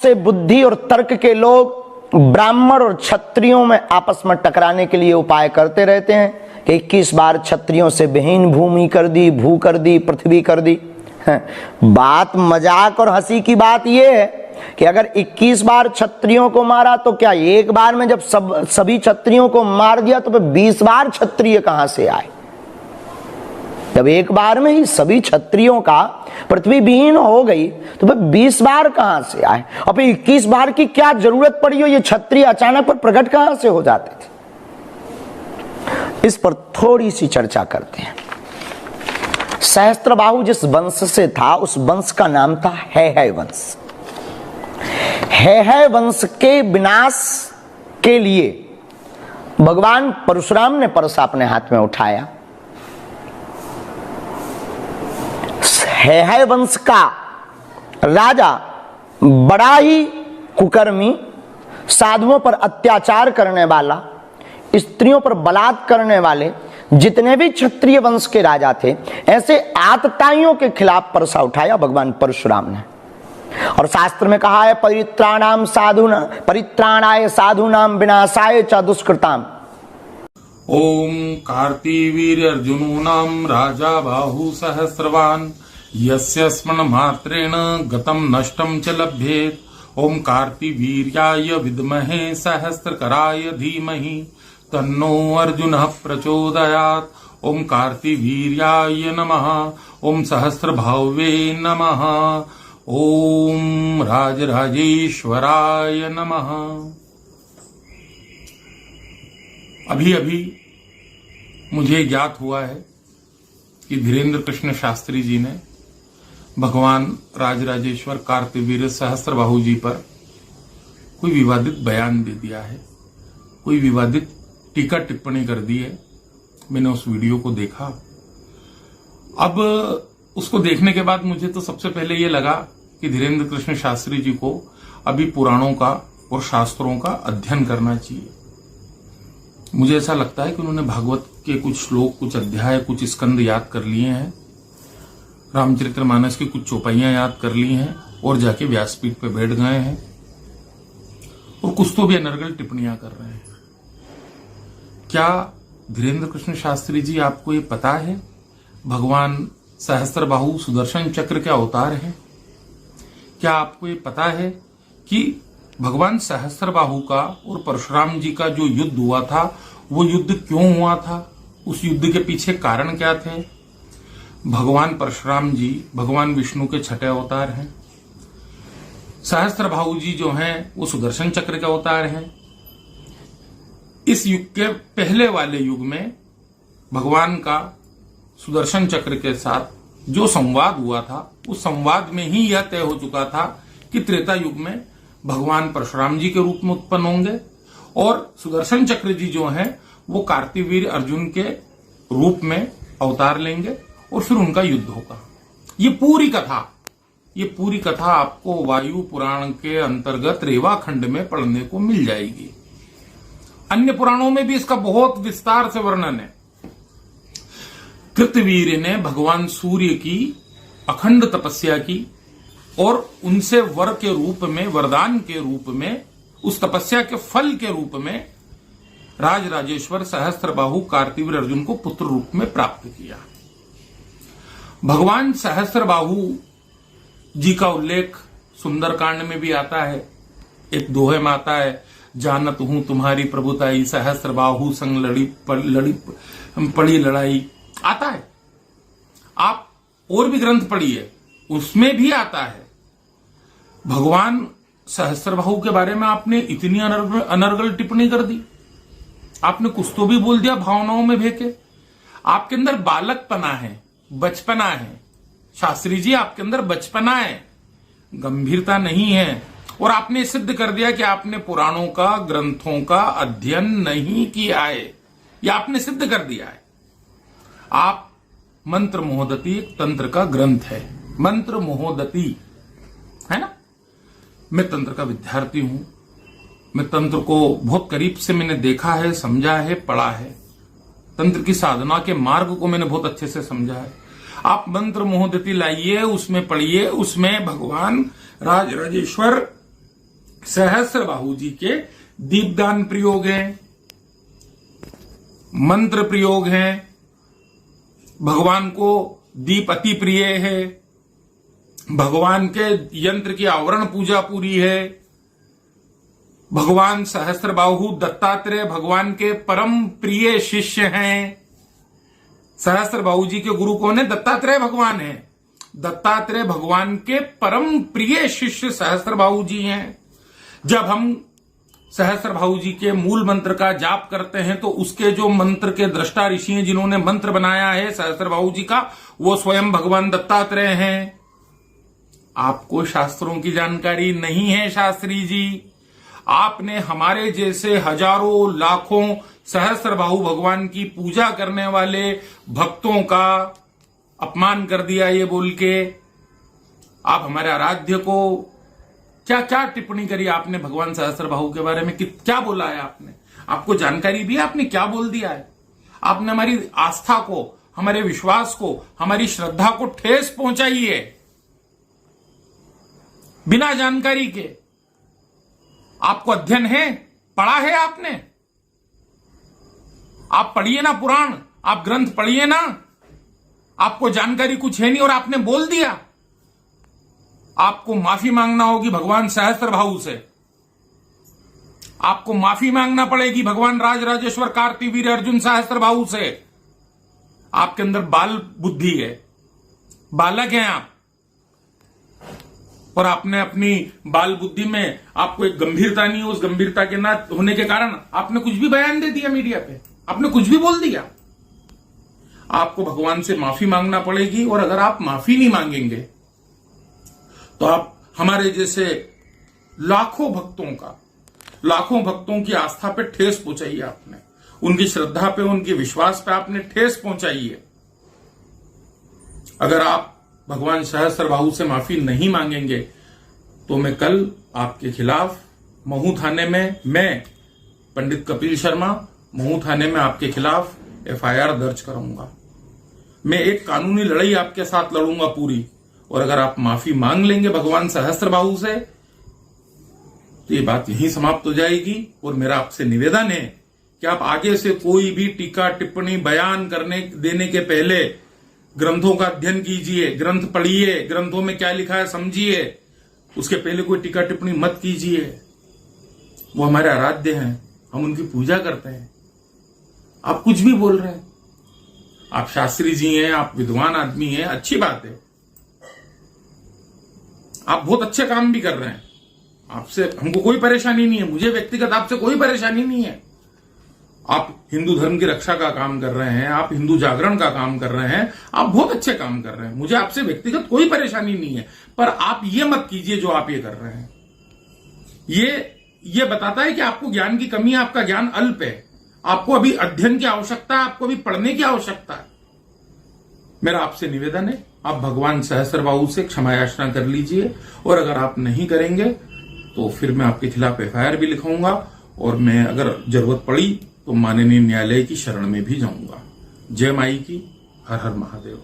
से बुद्धि और तर्क के लोग ब्राह्मण और क्षत्रियों में आपस में टकराने के लिए उपाय करते रहते हैं कि 21 बार क्षत्रियों से विहीन भूमि कर दी, भू कर दी, पृथ्वी कर दी। बात मजाक और हंसी की बात यह है कि अगर 21 बार क्षत्रियों को मारा तो क्या एक बार में जब सभी क्षत्रियों को मार दिया तो फिर 20 बार क्षत्रिय कहां से आए? जब एक बार में ही सभी क्षत्रियों का पृथ्वी विहीन हो गई तो फिर 20 बार कहां से आए? और फिर 21 बार की क्या जरूरत पड़ी हो? ये क्षत्रिय अचानक पर प्रकट कहां से हो जाते थे? इस पर थोड़ी सी चर्चा करते हैं। सहस्त्रबाहु जिस वंश से था उस वंश का नाम था हैहय वंश। हैहय वंश के विनाश के लिए भगवान परशुराम ने परसा अपने हाथ में उठाया। हैहय वंश का राजा बड़ा ही कुकर्मी, साधुओं पर अत्याचार करने वाला, स्त्रियों पर बलात्कार करने वाले जितने भी क्षत्रिय वंश के राजा थे, ऐसे आतताइयों के खिलाफ परसा उठाया भगवान परशुराम ने। और शास्त्र में कहा है परित्राणाय साधूनाम विनाशाय च दुष्कृताम। ओम कार्तिवीर्य अर्जुनूनाम राजा बाहु सहस्रवान यस्य स्मरण मात्रेण गतम नष्टम च लभ्येत। ओम कार्तिवीर्याय विद्महे सहस्त्रकराय धीमहि तन्नो अर्जुनः प्रचोदयात्। ओम कार्तिवीर्याय नमः। ओम सहस्रभावे नमः। ओम राजराजेश्वराय नमः। अभी अभी मुझे ज्ञात हुआ है कि धीरेन्द्र कृष्ण शास्त्री जी ने भगवान राजराजेश्वर कार्तिवीर्य सहस्त्रबाहु जी पर कोई विवादित बयान दे दिया है, कोई विवादित टीका टिप्पणी कर दी है। मैंने उस वीडियो को देखा। अब उसको देखने के बाद मुझे तो सबसे पहले ये लगा कि धीरेन्द्र कृष्ण शास्त्री जी को अभी पुराणों का और शास्त्रों का अध्ययन करना चाहिए। मुझे ऐसा लगता है कि उन्होंने भागवत के कुछ श्लोक, कुछ अध्याय, कुछ स्कंद याद कर लिए हैं, रामचरितमानस की कुछ चौपाइयां याद कर ली हैं और जाके व्यासपीठ पे बैठ गए हैं और कुछ तो भी अनर्गल टिप्पणियां कर रहे हैं। क्या धीरेन्द्र कृष्ण शास्त्री जी, आपको ये पता है भगवान सहस्त्रबाहु सुदर्शन चक्र के अवतार हैं? क्या आपको ये पता है कि भगवान सहस्त्रबाहु का और परशुराम जी का जो युद्ध हुआ था वो युद्ध क्यों हुआ था? उस युद्ध के पीछे कारण क्या थे? भगवान परशुराम जी भगवान विष्णु के छठे अवतार हैं। सहस्त्रबाहु जी जो हैं वो सुदर्शन चक्र के अवतार हैं। इस युग के पहले वाले युग में भगवान का सुदर्शन चक्र के साथ जो संवाद हुआ था, उस संवाद में ही यह तय हो चुका था कि त्रेता युग में भगवान परशुराम जी के रूप में उत्पन्न होंगे और सुदर्शन चक्र जी जो हैं वो कार्तिवीर्य अर्जुन के रूप में अवतार लेंगे और फिर उनका युद्ध होगा। ये पूरी कथा आपको वायु पुराण के अंतर्गत रेवा खंड में पढ़ने को मिल जाएगी। अन्य पुराणों में भी इसका बहुत विस्तार से वर्णन है। कृतवीर्य ने भगवान सूर्य की अखंड तपस्या की और उनसे वर के रूप में, वरदान के रूप में, उस तपस्या के फल के रूप में राजराजेश्वर सहस्त्रबाहु कार्तिवीर्य अर्जुन को पुत्र रूप में प्राप्त किया। भगवान सहस्त्रबाहु जी का उल्लेख सुंदरकांड में भी आता है। एक दोहे में आता है, जानत हूं तुम्हारी प्रभुताई, सहस्त्रबाहु संग पड़ी लड़ाई, आता है। आप और भी ग्रंथ पढ़िए, उसमें भी आता है। भगवान सहस्त्रबाहु के बारे में आपने इतनी अनर्गल टिप्पणी कर दी, आपने कुछ तो भी बोल दिया भावनाओं में भेके। आपके अंदर बालकपना है, बचपना है शास्त्री जी, आपके अंदर बचपना है, गंभीरता नहीं है। और आपने सिद्ध कर दिया कि आपने पुराणों का, ग्रंथों का अध्ययन नहीं किया है, यह आपने सिद्ध कर दिया है। आप मंत्र मोहदती एक तंत्र का ग्रंथ है, मंत्र मोहदती है ना। मैं तंत्र का विद्यार्थी हूं, मैं तंत्र को बहुत करीब से मैंने देखा है, समझा है, पढ़ा है। तंत्र की साधना के मार्ग को मैंने बहुत अच्छे से समझा है। आप मंत्र मोहदती लाइए, उसमें पढ़िए, उसमें भगवान राजराजेश्वर सहस्त्रबाहु जी के दीपदान प्रयोग हैं, मंत्र प्रयोग हैं, भगवान को दीप अति प्रिय है, भगवान के यंत्र की आवरण पूजा पूरी है। भगवान सहस्त्रबाहु दत्तात्रेय भगवान के परम प्रिय शिष्य हैं। सहस्त्रबाहु जी के गुरु कौन है? दत्तात्रेय भगवान है। दत्तात्रेय भगवान के परम प्रिय शिष्य सहस्त्रबाहु जी हैं। जब हम सहस्त्रबाहु जी के मूल मंत्र का जाप करते हैं तो उसके जो मंत्र के दृष्टा ऋषि हैं, जिन्होंने मंत्र बनाया है सहस्त्रबाहु जी का, वो स्वयं भगवान दत्तात्रेय हैं। आपको शास्त्रों की जानकारी नहीं है शास्त्री जी। आपने हमारे जैसे हजारों लाखों सहस्त्रबाहु भगवान की पूजा करने वाले भक्तों का अपमान कर दिया ये बोल के। आप हमारे आराध्य को क्या क्या टिप्पणी करी आपने भगवान सहस्त्रबाहु के बारे में? क्या बोला है आपने? आपको जानकारी भी है आपने क्या बोल दिया है? आपने हमारी आस्था को, हमारे विश्वास को, हमारी श्रद्धा को ठेस पहुंचाई है बिना जानकारी के। आपको अध्ययन है? पढ़ा है आपने? आप पढ़िए ना पुराण, आप ग्रंथ पढ़िए ना। आपको जानकारी कुछ है नहीं और आपने बोल दिया। आपको माफी मांगना होगी भगवान सहस्त्रबाहु से। आपको माफी मांगना पड़ेगी भगवान राजराजेश्वर कार्तिवीर्य अर्जुन सहस्त्रबाहु से। आपके अंदर बाल बुद्धि है, बालक हैं आप, और आपने अपनी बाल बुद्धि में आपको एक गंभीरता नहीं है। उस गंभीरता के ना होने के कारण आपने कुछ भी बयान दे दिया मीडिया पे, आपने कुछ भी बोल दिया। आपको भगवान से माफी मांगना पड़ेगी, और अगर आप माफी नहीं मांगेंगे तो आप हमारे जैसे लाखों भक्तों की आस्था पे ठेस पहुंचाई है आपने, उनकी श्रद्धा पे, उनके विश्वास पे आपने ठेस पहुंचाई है। अगर आप भगवान सहस्त्रबाहु से माफी नहीं मांगेंगे तो मैं कल आपके खिलाफ महू थाने में, मैं पंडित कपिल शर्मा महू थाने में आपके खिलाफ FIR दर्ज कराऊंगा। मैं एक कानूनी लड़ाई आपके साथ लड़ूंगा पूरी, और अगर आप माफी मांग लेंगे भगवान सहस्त्रबाहु से तो ये बात यहीं समाप्त हो जाएगी। और मेरा आपसे निवेदन है कि आप आगे से कोई भी टीका टिप्पणी बयान करने देने के पहले ग्रंथों का अध्ययन कीजिए, ग्रंथ पढ़िए, ग्रंथों में क्या लिखा है समझिए, उसके पहले कोई टीका टिप्पणी मत कीजिए। वो हमारे आराध्य हैं, हम उनकी पूजा करते हैं। आप कुछ भी बोल रहे हैं। आप शास्त्री जी हैं, आप विद्वान आदमी हैं, अच्छी बात है, आप बहुत अच्छे काम भी कर रहे हैं। आपसे हमको कोई परेशानी नहीं है, मुझे व्यक्तिगत आपसे कोई परेशानी नहीं है। आप हिंदू धर्म की रक्षा का काम कर रहे हैं, आप हिंदू जागरण का काम कर रहे हैं, आप बहुत अच्छे काम कर रहे हैं, मुझे आपसे व्यक्तिगत कोई परेशानी नहीं है। पर आप ये मत कीजिए जो आप ये कर रहे हैं। ये बताता है कि आपको ज्ञान की कमी है, आपका ज्ञान अल्प है, आपको अभी अध्ययन की आवश्यकता है, आपको अभी पढ़ने की आवश्यकता है। मेरा आपसे निवेदन है, आप भगवान सहस्त्रबाहु से क्षमा याचना कर लीजिए, और अगर आप नहीं करेंगे तो फिर मैं आपके खिलाफ FIR भी लिखाऊंगा, और मैं अगर जरूरत पड़ी तो माननीय न्यायालय की शरण में भी जाऊंगा। जय माई की, हर हर महादेव।